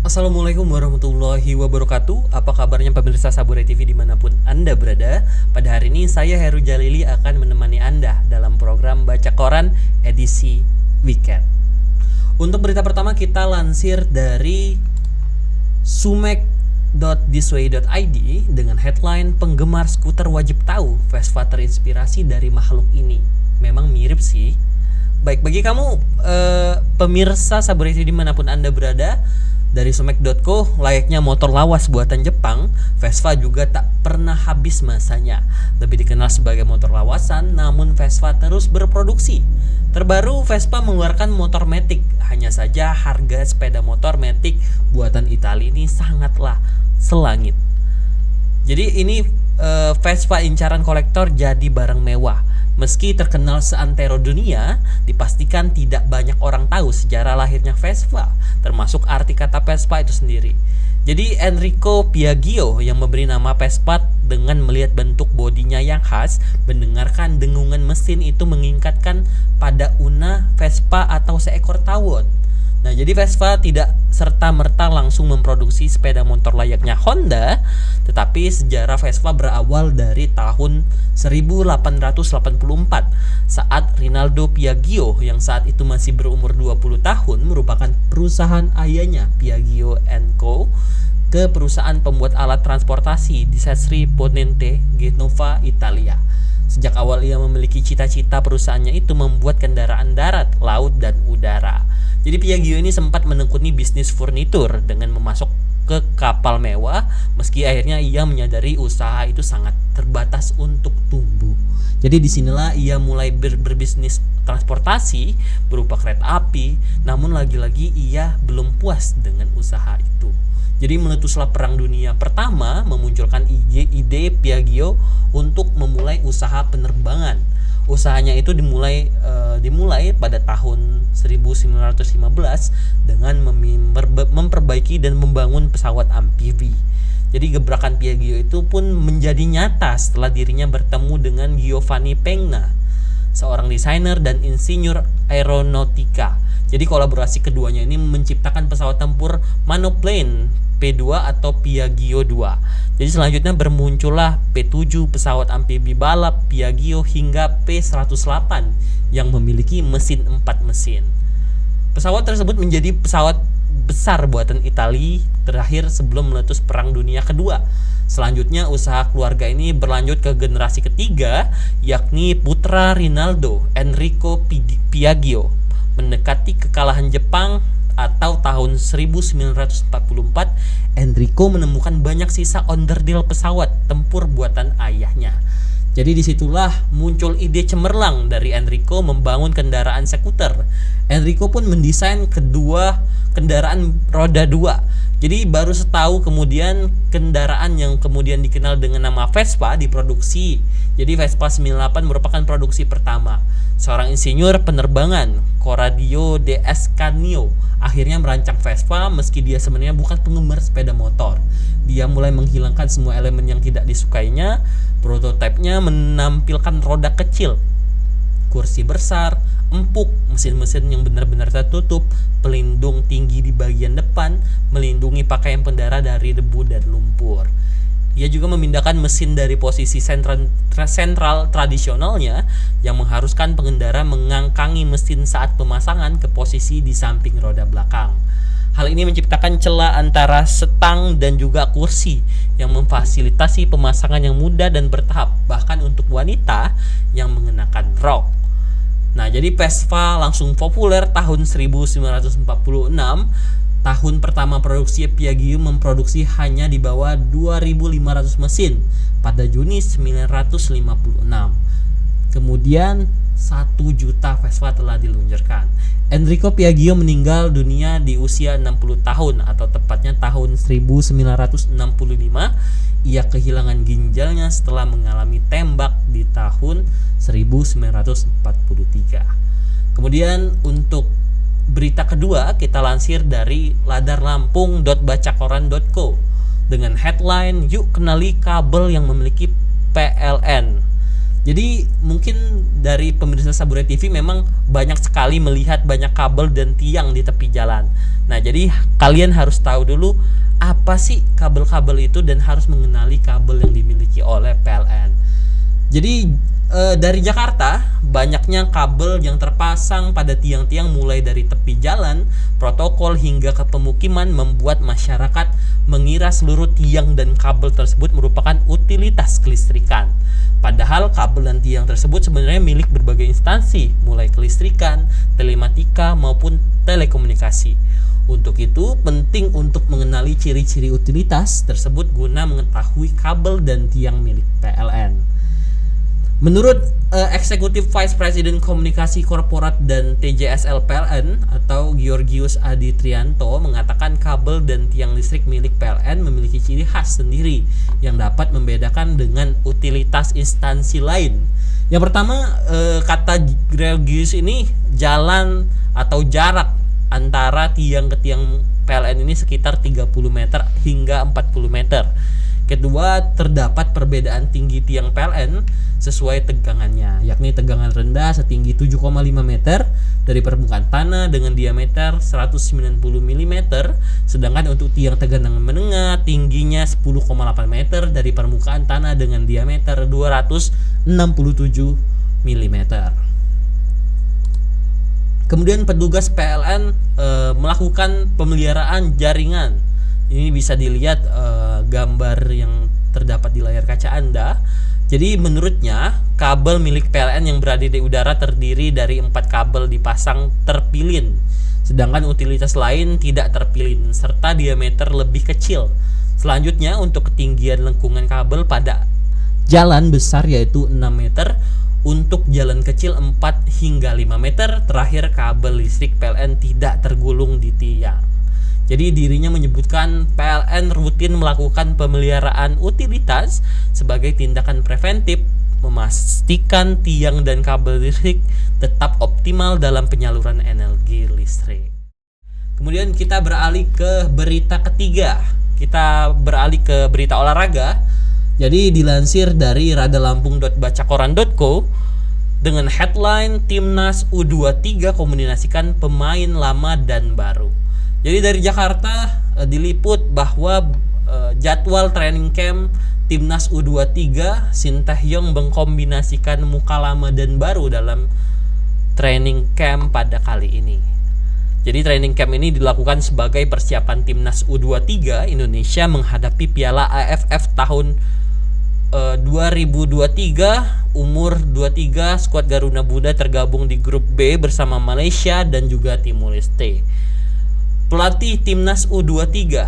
Assalamualaikum warahmatullahi wabarakatuh. Apa kabarnya pemirsa Saburai TV dimanapun Anda berada? Pada hari ini saya Heru Jalili akan menemani Anda dalam program Baca Koran edisi Weekend. Untuk berita pertama kita lansir dari sumek.thisway.id dengan headline penggemar skuter wajib tahu Vespa terinspirasi dari makhluk ini. Memang mirip sih. Baik, bagi kamu pemirsa Saburai TV dimanapun Anda berada, dari sumek.co, layaknya motor lawas buatan Jepang, Vespa juga tak pernah habis masanya. Lebih dikenal sebagai motor lawasan, namun Vespa terus berproduksi. Terbaru, Vespa mengeluarkan motor Matic. Hanya saja harga sepeda motor Matic buatan Italia ini sangatlah selangit. Jadi ini Vespa incaran kolektor jadi barang mewah. Meski terkenal seantero dunia, dipastikan tidak banyak orang tahu sejarah lahirnya Vespa, termasuk arti kata Vespa itu sendiri. Jadi Enrico Piaggio yang memberi nama Vespa dengan melihat bentuk bodinya yang khas, mendengarkan dengungan mesin itu mengingatkan pada Una Vespa atau seekor tawon. Nah, jadi Vespa tidak serta-merta langsung memproduksi sepeda motor layaknya Honda, tetapi sejarah Vespa berawal dari tahun 1884 saat Rinaldo Piaggio yang saat itu masih berumur 20 tahun merupakan perusahaan ayahnya Piaggio & Co. ke perusahaan pembuat alat transportasi di Sestri Ponente, Genova, Italia. Sejak awal ia memiliki cita-cita perusahaannya itu membuat kendaraan darat, laut, dan udara. Jadi Piaggio ini sempat menekuni bisnis furnitur dengan memasok ke kapal mewah, meski akhirnya ia menyadari usaha itu sangat terbatas untuk tumbuh. Jadi disinilah ia mulai berbisnis transportasi berupa kereta api, namun lagi-lagi ia belum puas dengan usaha itu. Jadi meletuslah Perang Dunia Pertama memunculkan ide Piaggio untuk memulai usaha penerbangan. Usahanya itu dimulai pada tahun 1915 dengan memperbaiki dan membangun pesawat amfibi. Jadi gebrakan Piaggio itu pun menjadi nyata setelah dirinya bertemu dengan Giovanni Pegna, seorang desainer dan insinyur aeronautika. Jadi kolaborasi keduanya ini menciptakan pesawat tempur monoplane P2 atau Piaggio 2. Jadi selanjutnya bermuncullah P7 pesawat amfibi balap Piaggio hingga P108 yang memiliki mesin 4 mesin. Pesawat tersebut menjadi pesawat besar buatan Italia terakhir sebelum meletus Perang Dunia Kedua. Selanjutnya usaha keluarga ini berlanjut ke generasi ketiga, yakni putra Rinaldo, Enrico Piaggio. Mendekati kekalahan Jepang atau tahun 1944, Enrico menemukan banyak sisa onderdil pesawat tempur buatan ayahnya. Jadi disitulah muncul ide cemerlang dari Enrico membangun kendaraan skuter. Enrico pun mendesain kedua kendaraan roda 2. Jadi baru setahun kemudian kendaraan yang kemudian dikenal dengan nama Vespa diproduksi. Jadi Vespa 98 merupakan produksi pertama. Seorang insinyur penerbangan, Corrado de Ascanio, akhirnya merancang Vespa meski dia sebenarnya bukan penggemar sepeda motor. Dia mulai menghilangkan semua elemen yang tidak disukainya. Prototipenya menampilkan roda kecil, kursi besar, empuk, mesin-mesin yang benar-benar tertutup, pelindung tinggi di bagian depan, melindungi pakaian pengendara dari debu dan lumpur. Ia juga memindahkan mesin dari posisi sentral tradisionalnya yang mengharuskan pengendara mengangkangi mesin saat pemasangan ke posisi di samping roda belakang. Hal ini menciptakan celah antara setang dan juga kursi yang memfasilitasi pemasangan yang mudah dan bertahap, bahkan untuk wanita yang mengenakan rok. Nah, jadi Vespa langsung populer tahun 1946. Tahun pertama produksi Piaggio memproduksi hanya di bawah 2.500 mesin pada Juni 1956. Kemudian 1 juta Vespa telah diluncurkan. Enrico Piaggio meninggal dunia di usia 60 tahun atau tepatnya tahun 1965. Ia kehilangan ginjalnya setelah mengalami tembak di tahun 1943. Kemudian untuk berita kedua kita lansir dari ladarlampung.bacakoran.co dengan headline "Yuk kenali kabel yang memiliki PLN". Jadi mungkin dari pemirsa Saburai TV memang banyak sekali melihat banyak kabel dan tiang di tepi jalan. Nah, jadi kalian harus tahu dulu apa sih kabel-kabel itu dan harus mengenali kabel yang dimiliki oleh PLN. Jadi dari Jakarta banyaknya kabel yang terpasang pada tiang-tiang mulai dari tepi jalan, protokol hingga ke pemukiman membuat masyarakat mengira seluruh tiang dan kabel tersebut merupakan utilitas kelistrikan. Padahal kabel dan tiang tersebut sebenarnya milik berbagai instansi, mulai kelistrikan, telematika maupun telekomunikasi. Untuk itu, penting untuk mengenali ciri-ciri utilitas tersebut guna mengetahui kabel dan tiang milik PLN. Menurut Executive Vice President Komunikasi Korporat dan TJSL PLN atau Georgius Adi Trianto mengatakan kabel dan tiang listrik milik PLN memiliki ciri khas sendiri yang dapat membedakan dengan utilitas instansi lain. Yang pertama, kata Georgius ini jalan atau jarak antara tiang ke tiang PLN ini sekitar 30 meter hingga 40 meter. Kedua, terdapat perbedaan tinggi tiang PLN sesuai tegangannya, yakni tegangan rendah setinggi 7,5 meter dari permukaan tanah dengan diameter 190 mm, sedangkan untuk tiang tegangan menengah tingginya 10,8 meter dari permukaan tanah dengan diameter 267 mm. Kemudian petugas PLN melakukan pemeliharaan jaringan. Ini bisa dilihat gambar yang terdapat di layar kaca Anda. Jadi menurutnya kabel milik PLN yang berada di udara terdiri dari 4 kabel dipasang terpilin, sedangkan utilitas lain tidak terpilin serta diameter lebih kecil. Selanjutnya untuk ketinggian lengkungan kabel pada jalan besar yaitu 6 meter, untuk jalan kecil 4 hingga 5 meter. Terakhir, kabel listrik PLN tidak tergulung di tiang. Jadi dirinya menyebutkan PLN rutin melakukan pemeliharaan utilitas sebagai tindakan preventif, memastikan tiang dan kabel listrik tetap optimal dalam penyaluran energi listrik. Kemudian kita beralih ke berita ketiga. Kita beralih ke berita olahraga. Jadi dilansir dari radalampung.bacakoran.co dengan headline Timnas U23 kombinasikan pemain lama dan baru. Jadi dari Jakarta diliput bahwa jadwal training camp Timnas U23 Sinteyong mengkombinasikan muka lama dan baru dalam training camp pada kali ini. Jadi training camp ini dilakukan sebagai persiapan Timnas U23 Indonesia menghadapi Piala AFF tahun 2023. Umur 23, skuad Garuda Muda tergabung di grup B bersama Malaysia dan juga Timor Leste. Pelatih Timnas U23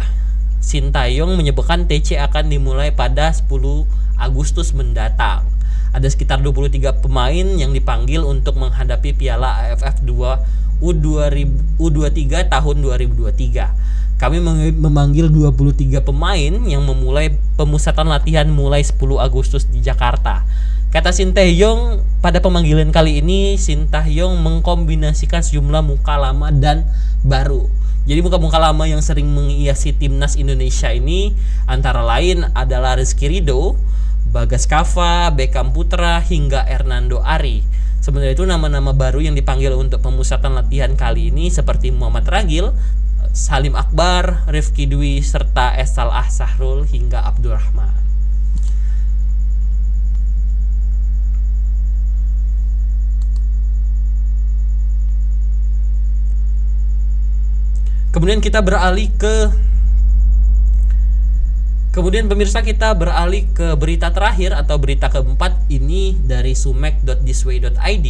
Sinteyong menyebutkan TC akan dimulai pada 10 Agustus mendatang. Ada sekitar 23 pemain yang dipanggil untuk menghadapi Piala AFF U23 tahun 2023. Kami memanggil 23 pemain yang memulai pemusatan latihan mulai 10 Agustus di Jakarta. Kata Sinteyong, pada pemanggilan kali ini Sinteyong mengkombinasikan sejumlah muka lama dan baru. Jadi muka-muka lama yang sering menghiasi Timnas Indonesia ini antara lain adalah Rizky Ridho, Bagas Kava, Beckham Putra, hingga Hernando Ari. Sebenarnya itu nama-nama baru yang dipanggil untuk pemusatan latihan kali ini seperti Muhammad Ragil, Salim Akbar, Rifki Dwi, serta Esal Ahsahrul hingga Abdurrahman. Kemudian pemirsa kita beralih ke berita terakhir atau berita keempat ini dari sumek.thisway.id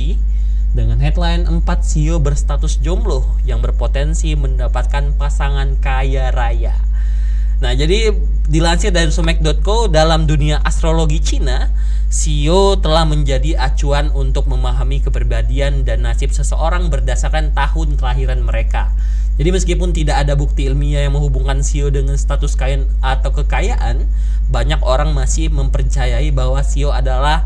dengan headline 4 CEO berstatus jomblo yang berpotensi mendapatkan pasangan kaya raya. Nah, jadi dilansir dari sumek.co, dalam dunia astrologi Cina, CEO telah menjadi acuan untuk memahami kepribadian dan nasib seseorang berdasarkan tahun kelahiran mereka. Jadi meskipun tidak ada bukti ilmiah yang menghubungkan CEO dengan status kaya atau kekayaan, banyak orang masih mempercayai bahwa CEO adalah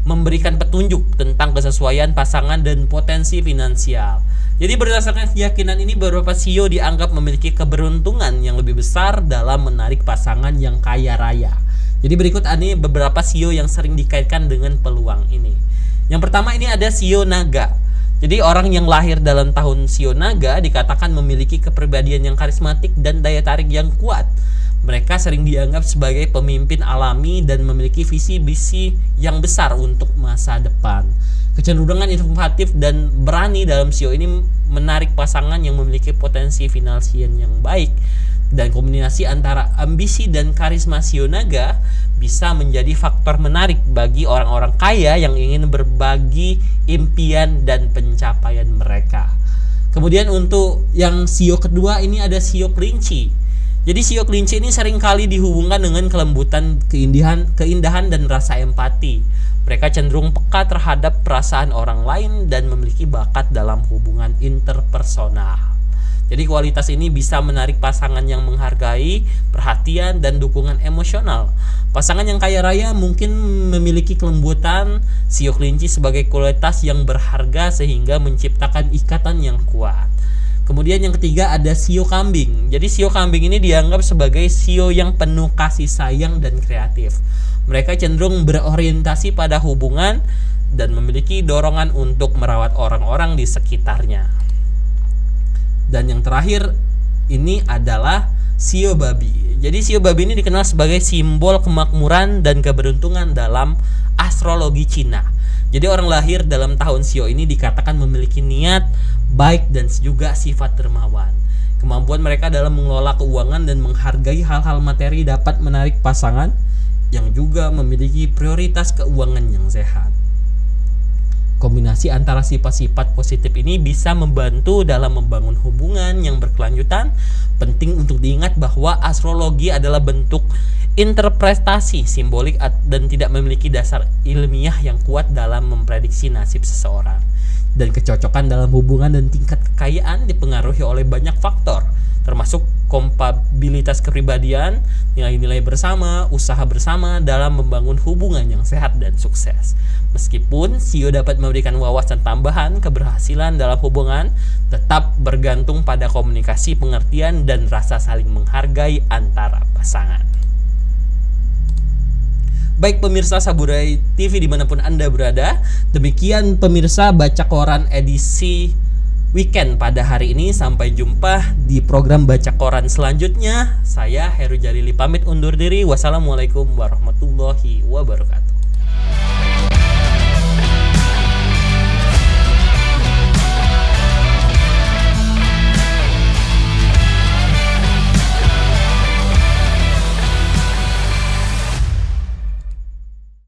memberikan petunjuk tentang kesesuaian pasangan dan potensi finansial. Jadi berdasarkan keyakinan ini, beberapa CEO dianggap memiliki keberuntungan yang lebih besar dalam menarik pasangan yang kaya raya. Jadi berikut ini beberapa sio yang sering dikaitkan dengan peluang ini. Yang pertama ini ada sio naga. Jadi orang yang lahir dalam tahun sio naga dikatakan memiliki kepribadian yang karismatik dan daya tarik yang kuat. Mereka sering dianggap sebagai pemimpin alami dan memiliki visi-misi yang besar untuk masa depan. Kecenderungan inovatif dan berani dalam sio ini menarik pasangan yang memiliki potensi finansial yang baik. Dan kombinasi antara ambisi dan karisma sio naga bisa menjadi faktor menarik bagi orang-orang kaya yang ingin berbagi impian dan pencapaian mereka. Kemudian untuk yang sio kedua ini ada sio kelinci. Jadi sio kelinci ini seringkali dihubungkan dengan kelembutan, keindahan dan rasa empati. Mereka cenderung peka terhadap perasaan orang lain dan memiliki bakat dalam hubungan interpersonal. Jadi kualitas ini bisa menarik pasangan yang menghargai, perhatian, dan dukungan emosional. Pasangan yang kaya raya mungkin memiliki kelembutan sio kelinci sebagai kualitas yang berharga sehingga menciptakan ikatan yang kuat. Kemudian yang ketiga ada sio kambing. Jadi sio kambing ini dianggap sebagai sio yang penuh kasih sayang dan kreatif. Mereka cenderung berorientasi pada hubungan dan memiliki dorongan untuk merawat orang-orang di sekitarnya. Dan yang terakhir ini adalah sio babi. Jadi sio babi ini dikenal sebagai simbol kemakmuran dan keberuntungan dalam astrologi Cina. Jadi orang lahir dalam tahun sio ini dikatakan memiliki niat baik dan juga sifat dermawan. Kemampuan mereka dalam mengelola keuangan dan menghargai hal-hal materi dapat menarik pasangan yang juga memiliki prioritas keuangan yang sehat. Kombinasi antara sifat-sifat positif ini bisa membantu dalam membangun hubungan yang berkelanjutan. Penting untuk diingat bahwa astrologi adalah bentuk interpretasi simbolik dan tidak memiliki dasar ilmiah yang kuat dalam memprediksi nasib seseorang. Dan kecocokan dalam hubungan dan tingkat kekayaan dipengaruhi oleh banyak faktor, termasuk kompatibilitas kepribadian, nilai-nilai bersama, usaha bersama dalam membangun hubungan yang sehat dan sukses. Meskipun sio dapat memberikan wawasan tambahan, keberhasilan dalam hubungan tetap bergantung pada komunikasi, pengertian, dan rasa saling menghargai antara pasangan. Baik pemirsa Saburai TV dimanapun Anda berada, demikian pemirsa Baca Koran edisi weekend pada hari ini. Sampai jumpa di program Baca Koran selanjutnya. Saya Heru Jalili pamit undur diri. Wassalamualaikum warahmatullahi wabarakatuh.